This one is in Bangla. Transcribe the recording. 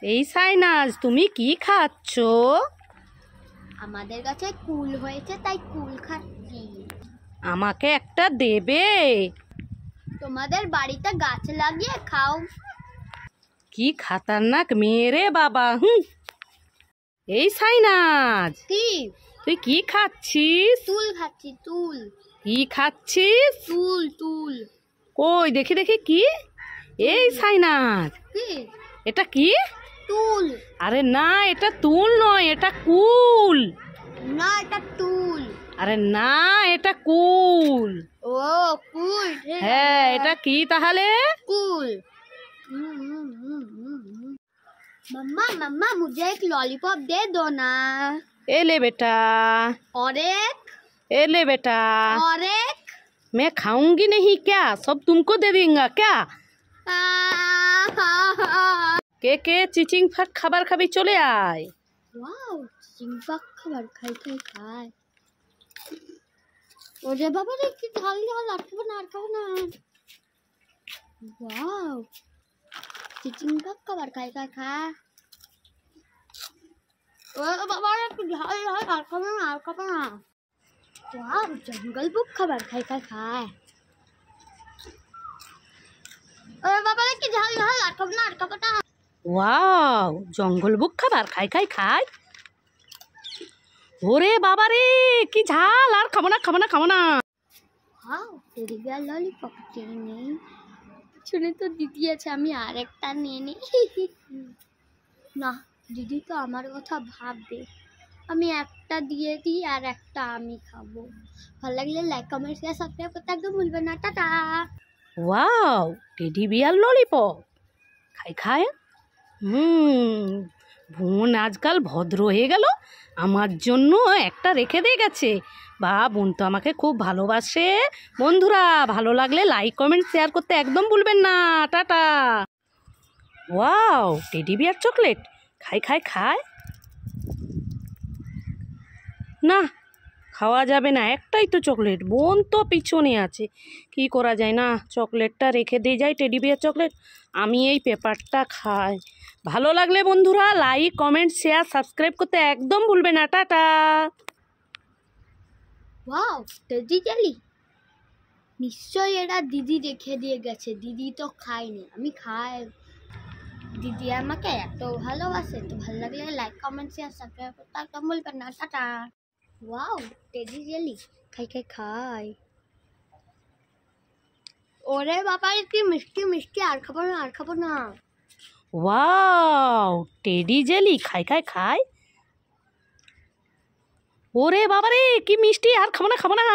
এই সাইনাজ, তুমি কি খাচ্ছ? আমাদের কাছে কুল হয়েছে তাই কুল খাচ্ছি। আমাকে একটা দেবে? তোমাদের বাড়িতে গাছ লাগিয়ে খাও। কি খাতারনাক মেয়ে রে বাবা। এই সাইনাজ, কি? তুই কি খাচ্ছিস? তুল খাচ্ছি তুল। কি খাচ্ছিস? তুল তুল। কই দেখি দেখি কি? এই সাইনাজ, কি? এটা কি? তুল। আরে না, এটা তুল নয়, এটা কুল। না, এটা তুল। আরে না, এটা কুল। ও কুল। হ্যাঁ, এটা কি তাহলে? कुल। मम्मा मम्मा मुझे एक लॉलीपॉप दे दो ना। ए ले बेटा, और एक ए ले बेटा। और एक। मैं खाऊंगी नहीं क्या? सब तुमको दे देंगे क्या? के चिचिंग फाट खाबार खाबी चले आय। वाओ, चिंपाक खाबार खाई खाई खाय। ओरे बाबा रे की ঝাল ঝাল আটকাবো না। वाओ, चिंपाक खाबार खाई खाई खाय। ओरे बाबा रे की ঝাল ঝাল আটকাবো না। वाओ, जंगल बुक खाबार खाई खाई खाय। ओरे बाबा रे की ঝাল ঝাল আটকাবো না। ওয়াও, জঙ্গল বুক খাবার খাই খাই খাই। ওরে বাবা রে, কি ঝাল! আর খাবো না খাবো না খাবো না। वाओ, টেডি বিয়ার ললিপপ নেই। শুনে তো দিদি আছে, আমি আরেকটা নিয়ে নিই। না, দিদি তো আমার কথা ভাববে। আমি একটা দিয়ে দিই আর একটা আমি খাবো। ভালো লাগলে লাইক কমেন্ট শেয়ার সাবস্ক্রাইব করতে একদম ভুলবেন না। Tata. Wow, teddy bear lollipop খাই খাই। বোন আজকাল ভদ্র হয়ে গেল, আমার জন্য একটা রেখে দিয়ে গেছে। বা বোন তো আমাকে খুব ভালোবাসে। বন্ধুরা, ভালো লাগলে লাইক কমেন্ট শেয়ার করতে একদম ভুলবেন না। Tata. Wow, teddy bear chocolate খাই খাই খাই। না, খাওয়া যাবে না, একটাই তো চকলেট। বোন তো পিছনে আছে, কি করা যায়? না, চকলেটটা রেখে দিয়ে যাই, টেডি বিয়ার চকলেট। আমি এই পেপারটা খাই। ভালো লাগলে বন্ধুরা লাইক কমেন্ট শেয়ার সাবস্ক্রাইব করতে একদম ভুলবে না। টাটা। Wow, teddy jelly. নিশ্চয়ই এটা দিদি রেখে দিয়ে গেছে। দিদি তো খায়নি, আমি খাই। দিদি আমাকে এত ভালোবাসে, তো ভালো লাগলে লাইক কমেন্ট শেয়ার সাবস্ক্রাইব করতে একদম ভুলবেন না। টাটা। ওয়াও, টেডি জেলি খাই খাই খাই। ওরে বাবা, কি মিষ্টি মিষ্টি! আর খাবো না। ওয়াও, টেডি জেলি খাই খাই খাই। ওরে বাবারে, কি মিষ্টি! আর খাবো না খাবো না।